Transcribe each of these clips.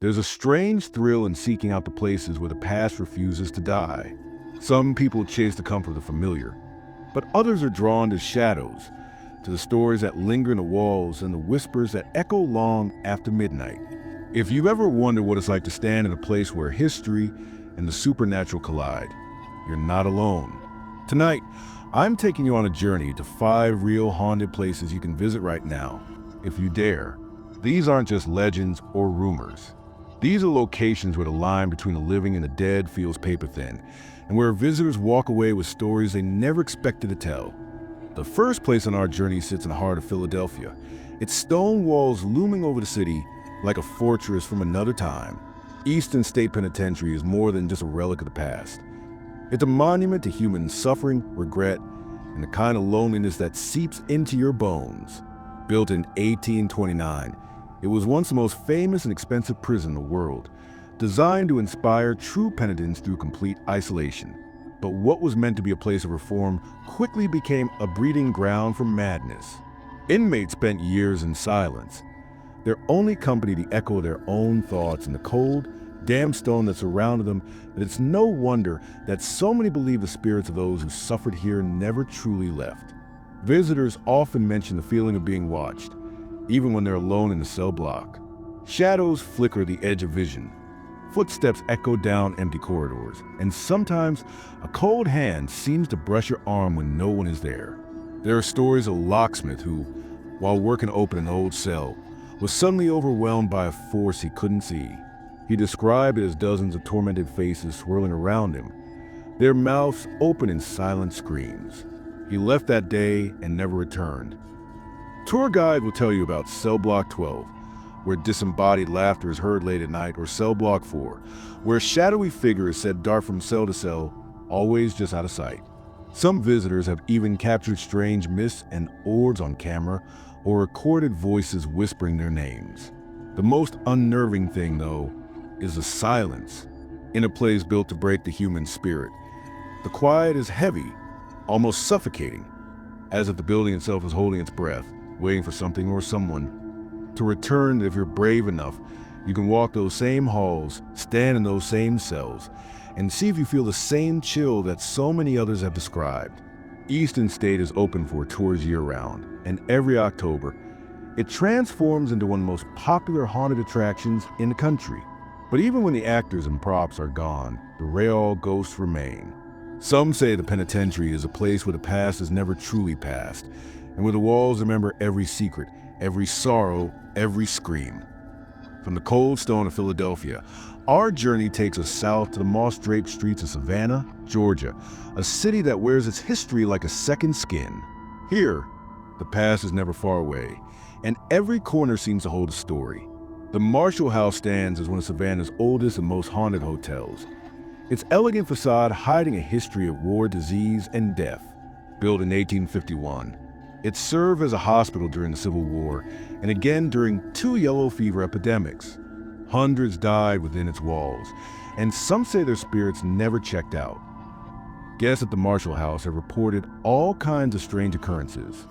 There's a strange thrill in seeking out the places where the past refuses to die. Some people chase the comfort of the familiar, but others are drawn to shadows, to the stories that linger in the walls and the whispers that echo long after midnight. If you've ever wondered what it's like to stand in a place where history and the supernatural collide, you're not alone. Tonight, I'm taking you on a journey to 5 real haunted places you can visit right now, if you dare. These aren't just legends or rumors. These are locations where the line between the living and the dead feels paper thin, and where visitors walk away with stories they never expected to tell. The first place on our journey sits in the heart of Philadelphia, its stone walls looming over the city like a fortress from another time. Easton State Penitentiary is more than just a relic of the past. It's a monument to human suffering, regret, and the kind of loneliness that seeps into your bones. Built in 1829, it was once the most famous and expensive prison in the world, designed to inspire true penitence through complete isolation. But what was meant to be a place of reform quickly became a breeding ground for madness. Inmates spent years in silence, their only company the echo of their own thoughts and the cold, damp stone that surrounded them, and it's no wonder that so many believe the spirits of those who suffered here never truly left. Visitors often mention the feeling of being watched, even when they're alone in the cell block. Shadows flicker the edge of vision. Footsteps echo down empty corridors, and sometimes a cold hand seems to brush your arm when no one is there. There are stories of a locksmith who, while working to open an old cell, was suddenly overwhelmed by a force he couldn't see. He described it as dozens of tormented faces swirling around him, their mouths open in silent screams. He left that day and never returned. Tour guide will tell you about Cell Block 12, where disembodied laughter is heard late at night, or Cell Block 4, where a shadowy figure is said dart from cell to cell, always just out of sight. Some visitors have even captured strange mists and orbs on camera, or recorded voices whispering their names. The most unnerving thing, though, is the silence. In a place built to break the human spirit, the quiet is heavy, almost suffocating, as if the building itself is holding its breath, waiting for something or someone to return. If you're brave enough, you can walk those same halls, stand in those same cells, and see if you feel the same chill that so many others have described. Easton State is open for tours year-round, and every October, it transforms into one of the most popular haunted attractions in the country. But even when the actors and props are gone, the real ghosts remain. Some say the penitentiary is a place where the past is never truly past, and where the walls remember every secret, every sorrow, every scream. From the cold stone of Philadelphia, our journey takes us south to the moss-draped streets of Savannah, Georgia, a city that wears its history like a second skin. Here, the past is never far away, and every corner seems to hold a story. The Marshall House stands as one of Savannah's oldest and most haunted hotels, its elegant facade hiding a history of war, disease, and death. Built in 1851, it served as a hospital during the Civil War and again during 2 yellow fever epidemics. Hundreds died within its walls, and some say their spirits never checked out. Guests at the Marshall House have reported all kinds of strange occurrences.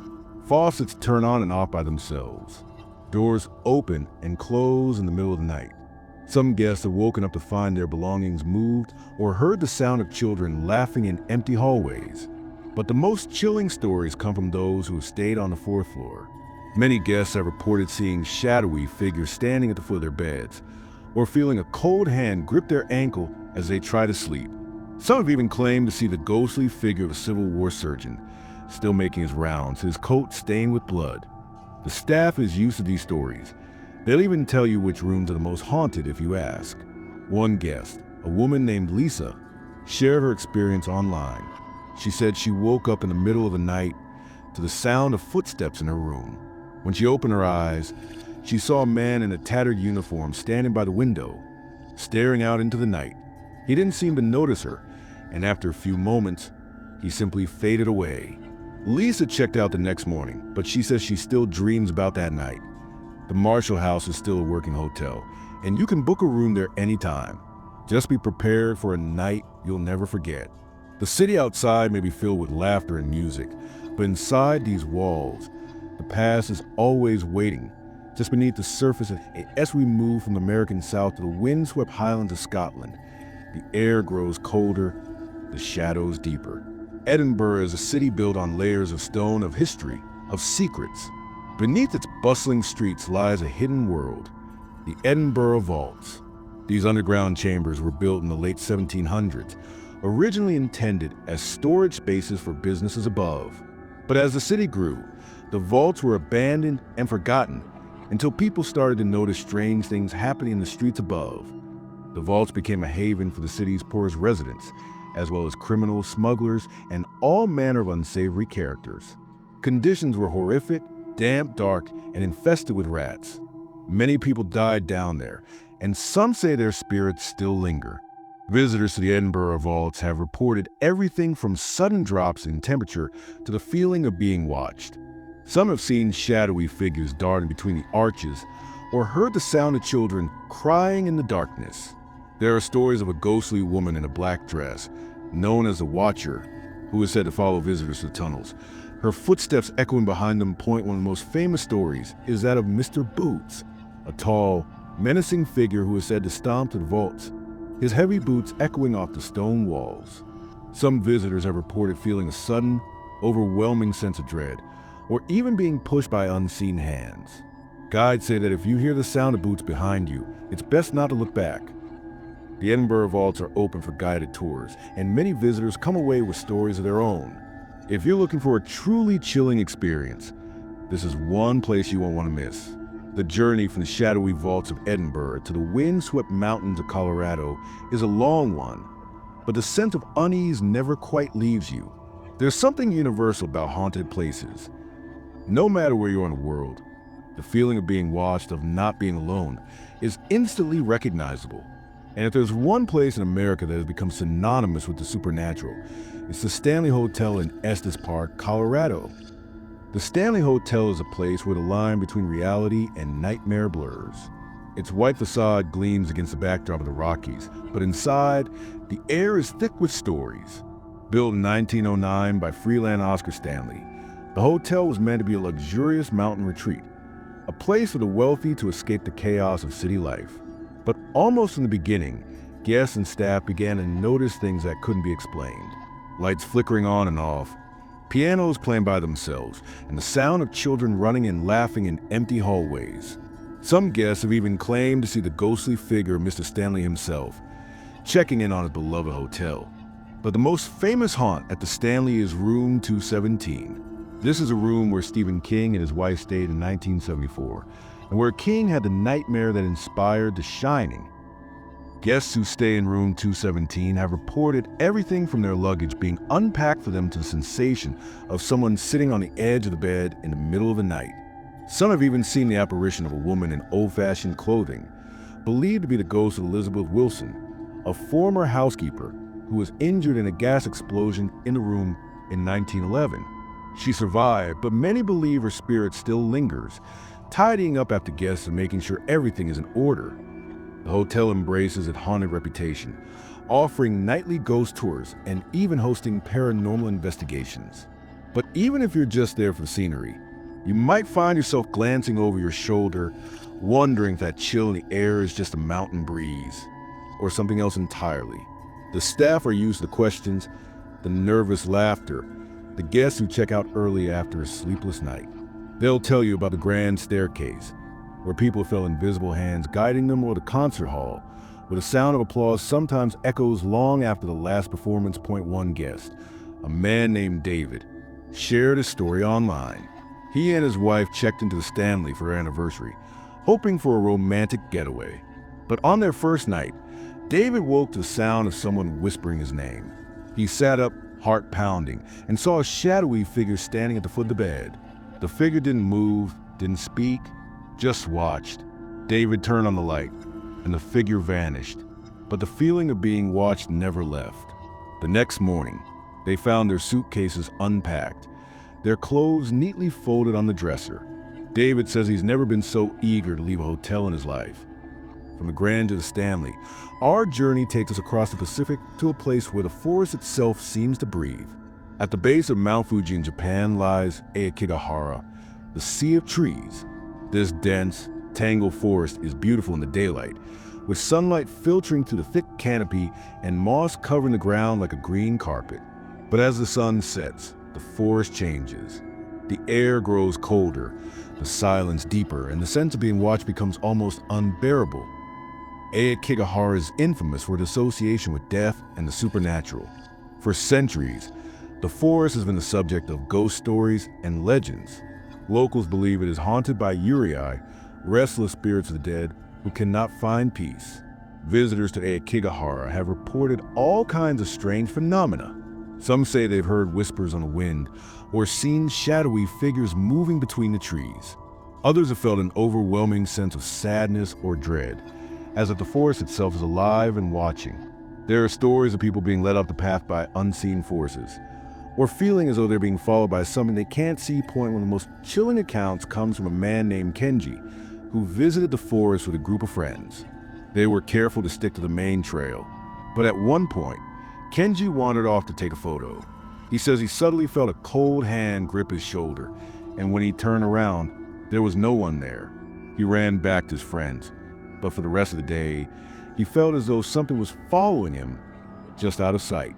Faucets turn on and off by themselves. Doors open and close in the middle of the night. Some guests have woken up to find their belongings moved or heard the sound of children laughing in empty hallways. But the most chilling stories come from those who have stayed on the 4th floor. Many guests have reported seeing shadowy figures standing at the foot of their beds, or feeling a cold hand grip their ankle as they try to sleep. Some have even claimed to see the ghostly figure of a Civil War surgeon, still making his rounds, his coat stained with blood. The staff is used to these stories. They'll even tell you which rooms are the most haunted if you ask. One guest, a woman named Lisa, shared her experience online. She said she woke up in the middle of the night to the sound of footsteps in her room. When she opened her eyes, she saw a man in a tattered uniform standing by the window, staring out into the night. He didn't seem to notice her, and after a few moments, he simply faded away. Lisa checked out the next morning, but she says she still dreams about that night. The Marshall House is still a working hotel, and you can book a room there anytime. Just be prepared for a night you'll never forget. The city outside may be filled with laughter and music, but inside these walls, the past is always waiting, Just beneath the surface, as we move from the American South to the windswept highlands of Scotland, the air grows colder, the shadows deeper. Edinburgh is a city built on layers of stone, of history, of secrets. Beneath its bustling streets lies a hidden world, the Edinburgh Vaults. These underground chambers were built in the late 1700s, originally intended as storage spaces for businesses above. But as the city grew, the vaults were abandoned and forgotten until people started to notice strange things happening in the streets above. The vaults became a haven for the city's poorest residents, as well as criminals, smugglers, and all manner of unsavory characters. Conditions were horrific, damp, dark, and infested with rats. Many people died down there, and some say their spirits still linger. Visitors to the Edinburgh Vaults have reported everything from sudden drops in temperature to the feeling of being watched. Some have seen shadowy figures darting between the arches or heard the sound of children crying in the darkness. There are stories of a ghostly woman in a black dress, known as the Watcher, who is said to follow visitors to the tunnels. Her footsteps echoing behind them point. One of the most famous stories is that of Mr. Boots, a tall, menacing figure who is said to stomp to the vaults, his heavy boots echoing off the stone walls. Some visitors have reported feeling a sudden, overwhelming sense of dread, or even being pushed by unseen hands. Guides say that if you hear the sound of boots behind you, it's best not to look back. The Edinburgh Vaults are open for guided tours, and many visitors come away with stories of their own. If you're looking for a truly chilling experience, this is one place you won't want to miss. The journey from the shadowy vaults of Edinburgh to the windswept mountains of Colorado is a long one, but the sense of unease never quite leaves you. There's something universal about haunted places. No matter where you are in the world, the feeling of being watched, of not being alone, is instantly recognizable. And if there's one place in America that has become synonymous with the supernatural, it's the Stanley Hotel in Estes Park, Colorado. The Stanley Hotel is a place where the line between reality and nightmare blurs. Its white facade gleams against the backdrop of the Rockies, but inside, the air is thick with stories. Built in 1909 by Freeland Oscar Stanley, the hotel was meant to be a luxurious mountain retreat, a place for the wealthy to escape the chaos of city life. But almost from the beginning, guests and staff began to notice things that couldn't be explained. Lights flickering on and off, pianos playing by themselves, and the sound of children running and laughing in empty hallways. Some guests have even claimed to see the ghostly figure of Mr. Stanley himself, checking in on his beloved hotel. But the most famous haunt at the Stanley is Room 217. This is a room where Stephen King and his wife stayed in 1974, and where King had the nightmare that inspired The Shining. Guests who stay in Room 217 have reported everything from their luggage being unpacked for them to the sensation of someone sitting on the edge of the bed in the middle of the night. Some have even seen the apparition of a woman in old-fashioned clothing, believed to be the ghost of Elizabeth Wilson, a former housekeeper who was injured in a gas explosion in the room in 1911. She survived, but many believe her spirit still lingers, tidying up after guests and making sure everything is in order. The hotel embraces its haunted reputation, offering nightly ghost tours and even hosting paranormal investigations. But even if you're just there for the scenery, you might find yourself glancing over your shoulder, wondering if that chill in the air is just a mountain breeze or something else entirely. The staff are used to the questions, the nervous laughter, the guests who check out early after a sleepless night. They'll tell you about the grand staircase, where people felt invisible hands guiding them, or the concert hall, where the sound of applause sometimes echoes long after the last performance. One guest, a man named David, shared his story online. He and his wife checked into the Stanley for their anniversary, hoping for a romantic getaway. But on their first night, David woke to the sound of someone whispering his name. He sat up, heart pounding, and saw a shadowy figure standing at the foot of the bed. The figure didn't move, didn't speak, just watched. David turned on the light, and the figure vanished. But the feeling of being watched never left. The next morning, they found their suitcases unpacked, their clothes neatly folded on the dresser. David says he's never been so eager to leave a hotel in his life. From the Grand to the Stanley, our journey takes us across the Pacific to a place where the forest itself seems to breathe. At the base of Mount Fuji in Japan lies Aokigahara, the Sea of Trees. This dense, tangled forest is beautiful in the daylight, with sunlight filtering through the thick canopy and moss covering the ground like a green carpet. But as the sun sets, the forest changes. The air grows colder, the silence deeper, and the sense of being watched becomes almost unbearable. Aokigahara is infamous for its association with death and the supernatural. For centuries, the forest has been the subject of ghost stories and legends. Locals believe it is haunted by eerie, restless spirits of the dead who cannot find peace. Visitors to Aokigahara have reported all kinds of strange phenomena. Some say they've heard whispers on the wind or seen shadowy figures moving between the trees. Others have felt an overwhelming sense of sadness or dread, as if the forest itself is alive and watching. There are stories of people being led off the path by unseen forces, or feeling as though they're being followed by something they can't see. One of the most chilling accounts comes from a man named Kenji, who visited the forest with a group of friends. They were careful to stick to the main trail, but at one point, Kenji wandered off to take a photo. He says he suddenly felt a cold hand grip his shoulder, and when he turned around, there was no one there. He ran back to his friends, but for the rest of the day, he felt as though something was following him just out of sight.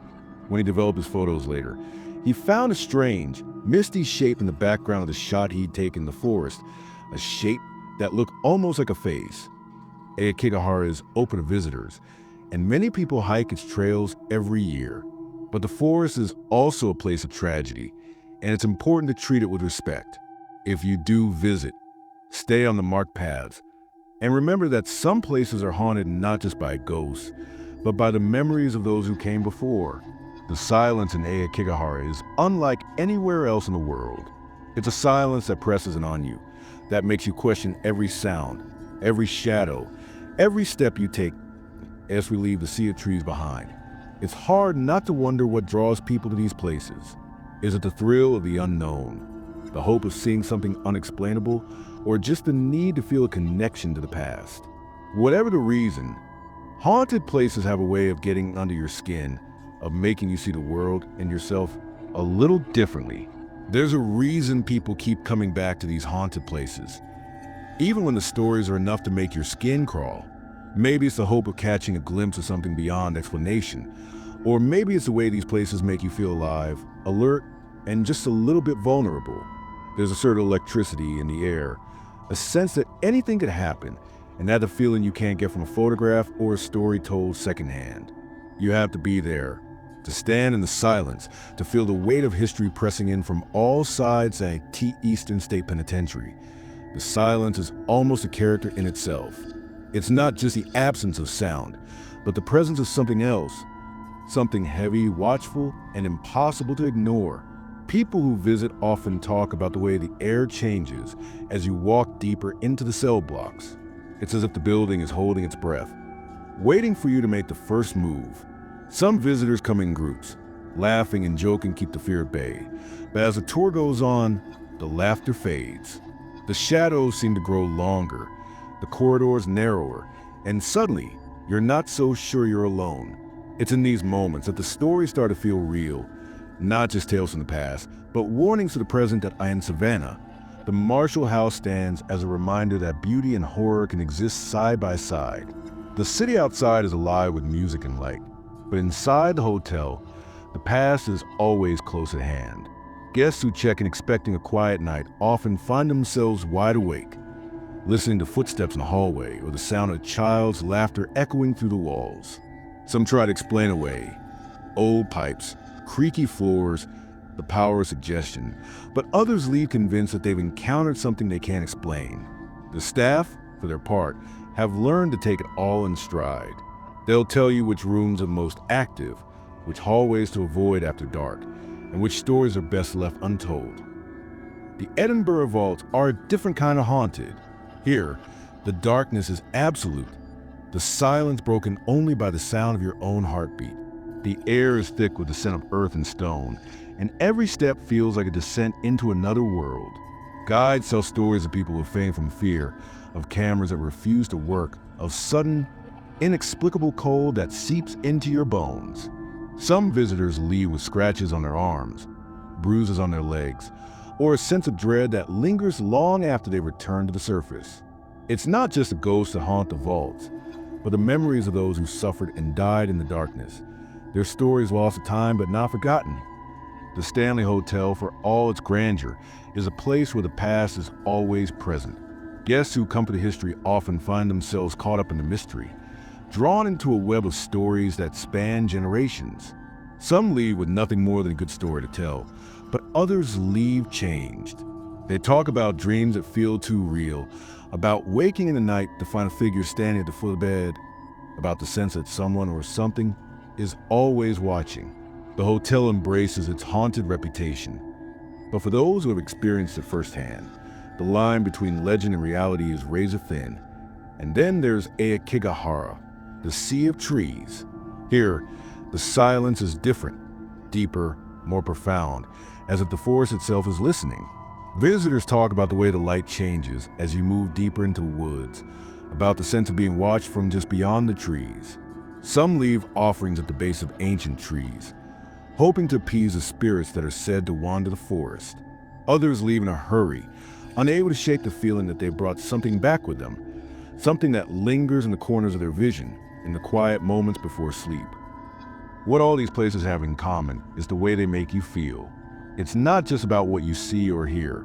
When he developed his photos later, he found a strange, misty shape in the background of the shot he'd taken in the forest, a shape that looked almost like a face. Aokigahara is open to visitors, and many people hike its trails every year. But the forest is also a place of tragedy, and it's important to treat it with respect. If you do visit, stay on the marked paths, and remember that some places are haunted not just by ghosts, but by the memories of those who came before. The silence in Aokigahara is unlike anywhere else in the world. It's a silence that presses in on you, that makes you question every sound, every shadow, every step you take as we leave the sea of trees behind. It's hard not to wonder what draws people to these places. Is it the thrill of the unknown, the hope of seeing something unexplainable, or just the need to feel a connection to the past? Whatever the reason, haunted places have a way of getting under your skin, of making you see the world and yourself a little differently. There's a reason people keep coming back to these haunted places, even when the stories are enough to make your skin crawl. Maybe it's the hope of catching a glimpse of something beyond explanation, or maybe it's the way these places make you feel alive, alert, and just a little bit vulnerable. There's a certain electricity in the air, a sense that anything could happen, and that's a feeling you can't get from a photograph or a story told secondhand. You have to be there, to stand in the silence, to feel the weight of history pressing in from all sides at T Eastern State Penitentiary. The silence is almost a character in itself. It's not just the absence of sound, but the presence of something else, something heavy, watchful, and impossible to ignore. People who visit often talk about the way the air changes as you walk deeper into the cell blocks. It's as if the building is holding its breath, waiting for you to make the first move. Some visitors come in groups, laughing and joking keep the fear at bay. But as the tour goes on, the laughter fades. The shadows seem to grow longer, the corridors narrower, and suddenly, you're not so sure you're alone. It's in these moments that the stories start to feel real, not just tales from the past, but warnings to the present. That in Savannah, the Marshall House stands as a reminder that beauty and horror can exist side by side. The city outside is alive with music and light, but inside the hotel, the past is always close at hand. Guests who check in expecting a quiet night often find themselves wide awake, listening to footsteps in the hallway or the sound of a child's laughter echoing through the walls. Some try to explain away old pipes, creaky floors, the power of suggestion, but others leave convinced that they've encountered something they can't explain. The staff, for their part, have learned to take it all in stride. They'll tell you which rooms are most active, which hallways to avoid after dark, and which stories are best left untold. The Edinburgh vaults are a different kind of haunted. Here, the darkness is absolute, the silence broken only by the sound of your own heartbeat. The air is thick with the scent of earth and stone, and every step feels like a descent into another world. Guides tell stories of people who faint from fear, of cameras that refuse to work, of sudden, inexplicable cold that seeps into your bones. Some visitors leave with scratches on their arms, bruises on their legs, or a sense of dread that lingers long after they return to the surface. It's not just the ghosts that haunt the vaults, but the memories of those who suffered and died in the darkness. Their stories lost to time but not forgotten. The Stanley Hotel, for all its grandeur, is a place where the past is always present. Guests who come to the history often find themselves caught up in the mystery, drawn into a web of stories that span generations. Some leave with nothing more than a good story to tell, but others leave changed. They talk about dreams that feel too real, about waking in the night to find a figure standing at the foot of the bed, about the sense that someone or something is always watching. The hotel embraces its haunted reputation. But for those who have experienced it firsthand, the line between legend and reality is razor thin. And then there's Aokigahara, the sea of trees. Here, the silence is different, deeper, more profound, as if the forest itself is listening. Visitors talk about the way the light changes as you move deeper into the woods, about the sense of being watched from just beyond the trees. Some leave offerings at the base of ancient trees, hoping to appease the spirits that are said to wander the forest. Others leave in a hurry, unable to shake the feeling that they brought something back with them, something that lingers in the corners of their vision, in the quiet moments before sleep. What all these places have in common is the way they make you feel. It's not just about what you see or hear,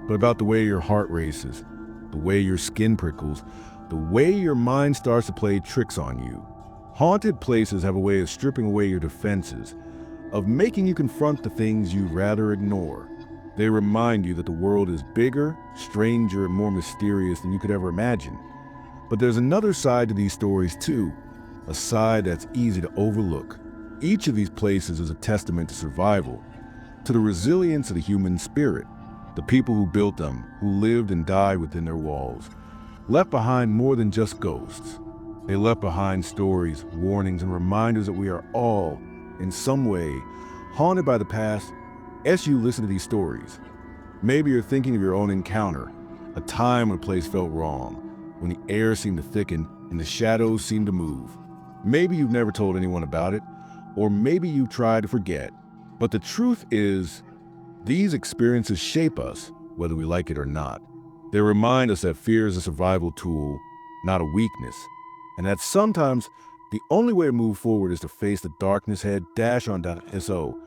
but about the way your heart races, the way your skin prickles, the way your mind starts to play tricks on you. Haunted places have a way of stripping away your defenses, of making you confront the things you'd rather ignore. They remind you that the world is bigger, stranger, and more mysterious than you could ever imagine. But there's another side to these stories too, a side that's easy to overlook. Each of these places is a testament to survival, to the resilience of the human spirit. The people who built them, who lived and died within their walls, left behind more than just ghosts. They left behind stories, warnings, and reminders that we are all, in some way, haunted by the past. As you listen to these stories, maybe you're thinking of your own encounter, a time when a place felt wrong, when the air seemed to thicken and the shadows seemed to move. Maybe you've never told anyone about it, or maybe you tried to forget. But the truth is, these experiences shape us, whether we like it or not. They remind us that fear is a survival tool, not a weakness, and that sometimes the only way to move forward is to face the darkness head dash on down. So,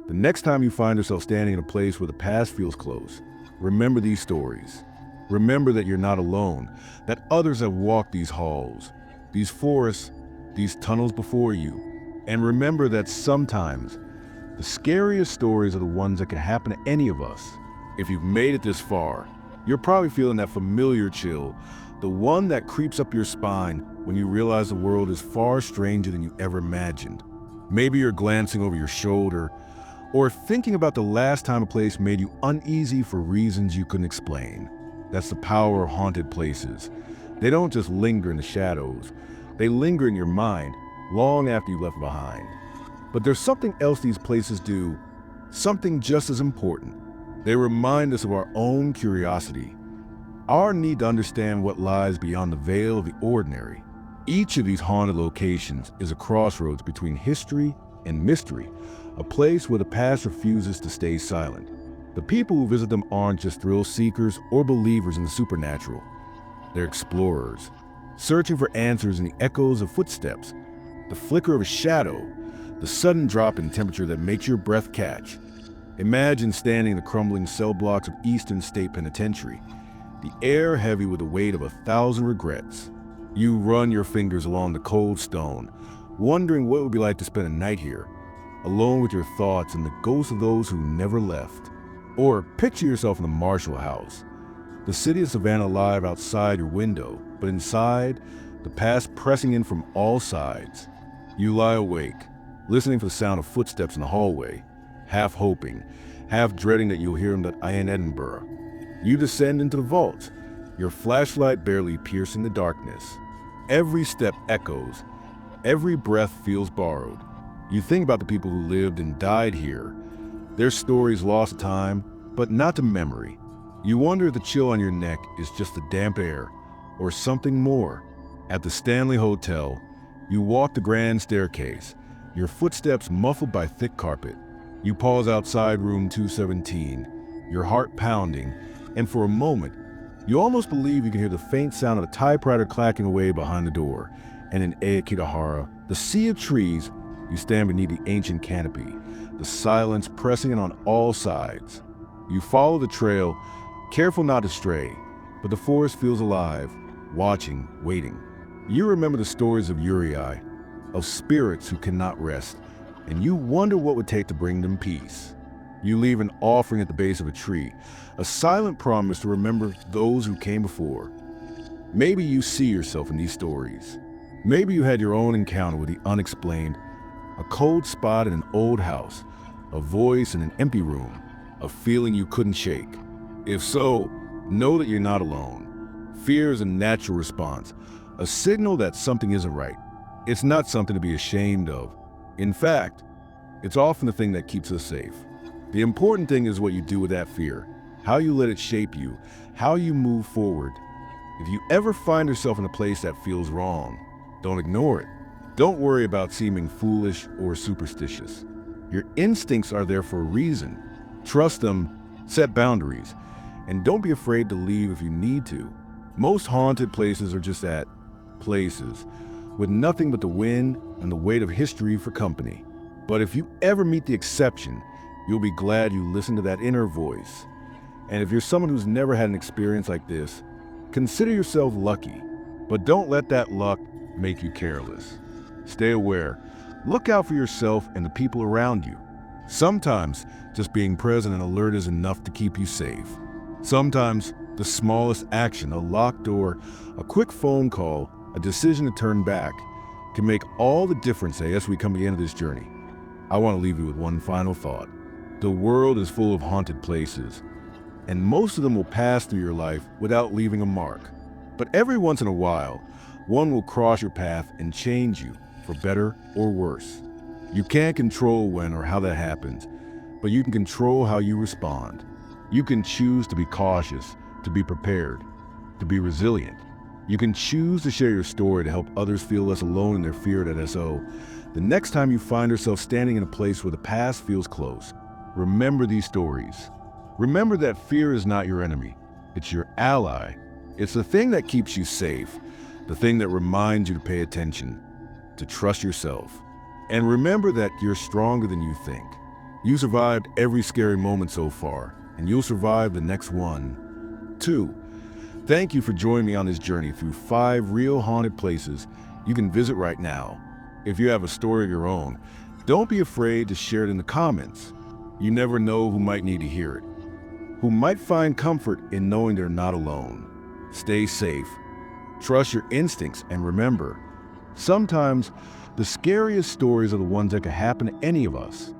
the next time you find yourself standing in a place where the past feels close, remember these stories. Remember that you're not alone, that others have walked these halls, these forests, these tunnels before you. And remember that sometimes the scariest stories are the ones that can happen to any of us. If you've made it this far, you're probably feeling that familiar chill, the one that creeps up your spine when you realize the world is far stranger than you ever imagined. Maybe you're glancing over your shoulder, or thinking about the last time a place made you uneasy for reasons you couldn't explain. That's the power of haunted places. They don't just linger in the shadows, they linger in your mind long after you left behind. But there's something else these places do, something just as important. They remind us of our own curiosity, our need to understand what lies beyond the veil of the ordinary. Each of these haunted locations is a crossroads between history and mystery, a place where the past refuses to stay silent. The people who visit them aren't just thrill seekers or believers in the supernatural. They're explorers, searching for answers in the echoes of footsteps, the flicker of a shadow, the sudden drop in temperature that makes your breath catch. Imagine standing in the crumbling cell blocks of Eastern State Penitentiary, the air heavy with the weight of 1,000 regrets. You run your fingers along the cold stone, wondering what it would be like to spend a night here, alone with your thoughts and the ghosts of those who never left. Or picture yourself in the Marshall House, the city of Savannah alive outside your window, but inside, the past pressing in from all sides. You lie awake, listening for the sound of footsteps in the hallway, half hoping, half dreading that you'll hear them in Edinburgh. You descend into the vault, your flashlight barely piercing the darkness. Every step echoes, every breath feels borrowed. You think about the people who lived and died here, their stories lost to time, but not to memory. You wonder if the chill on your neck is just the damp air, or something more. At the Stanley Hotel, you walk the grand staircase, your footsteps muffled by thick carpet. You pause outside room 217, your heart pounding, and for a moment, you almost believe you can hear the faint sound of a typewriter clacking away behind the door. And in Aokigahara, the sea of trees, you stand beneath the ancient canopy, the silence pressing in on all sides. You follow the trail, careful not to stray, but the forest feels alive, watching, waiting. You remember the stories of eerie, of spirits who cannot rest, and you wonder what would take to bring them peace. You leave an offering at the base of a tree, a silent promise to remember those who came before. Maybe you see yourself in these stories. Maybe you had your own encounter with the unexplained, a cold spot in an old house, a voice in an empty room, a feeling you couldn't shake. If so, know that you're not alone. Fear is a natural response, a signal that something isn't right. It's not something to be ashamed of. In fact, it's often the thing that keeps us safe. The important thing is what you do with that fear, how you let it shape you, how you move forward. If you ever find yourself in a place that feels wrong, don't ignore it. Don't worry about seeming foolish or superstitious. Your instincts are there for a reason. Trust them, set boundaries, and don't be afraid to leave if you need to. Most haunted places are just that, places, with nothing but the wind and the weight of history for company. But if you ever meet the exception, you'll be glad you listened to that inner voice. And if you're someone who's never had an experience like this, consider yourself lucky. But don't let that luck make you careless. Stay aware. Look out for yourself and the people around you. Sometimes, just being present and alert is enough to keep you safe. Sometimes, the smallest action, a locked door, a quick phone call, a decision to turn back, can make all the difference as we come to the end of this journey. I want to leave you with one final thought. The world is full of haunted places, and most of them will pass through your life without leaving a mark. But every once in a while, one will cross your path and change you, for better or worse. You can't control when or how that happens, but you can control how you respond. You can choose to be cautious, to be prepared, to be resilient. You can choose to share your story to help others feel less alone in their fear at SO. The next time you find yourself standing in a place where the past feels close, remember these stories. Remember that fear is not your enemy. It's your ally. It's the thing that keeps you safe, the thing that reminds you to pay attention, to trust yourself. And remember that you're stronger than you think. You survived every scary moment so far, and you'll survive the next one, too. Thank you for joining me on this journey through 5 real haunted places you can visit right now. If you have a story of your own, don't be afraid to share it in the comments. You never know who might need to hear it, who might find comfort in knowing they're not alone. Stay safe, trust your instincts, and remember, sometimes the scariest stories are the ones that can happen to any of us.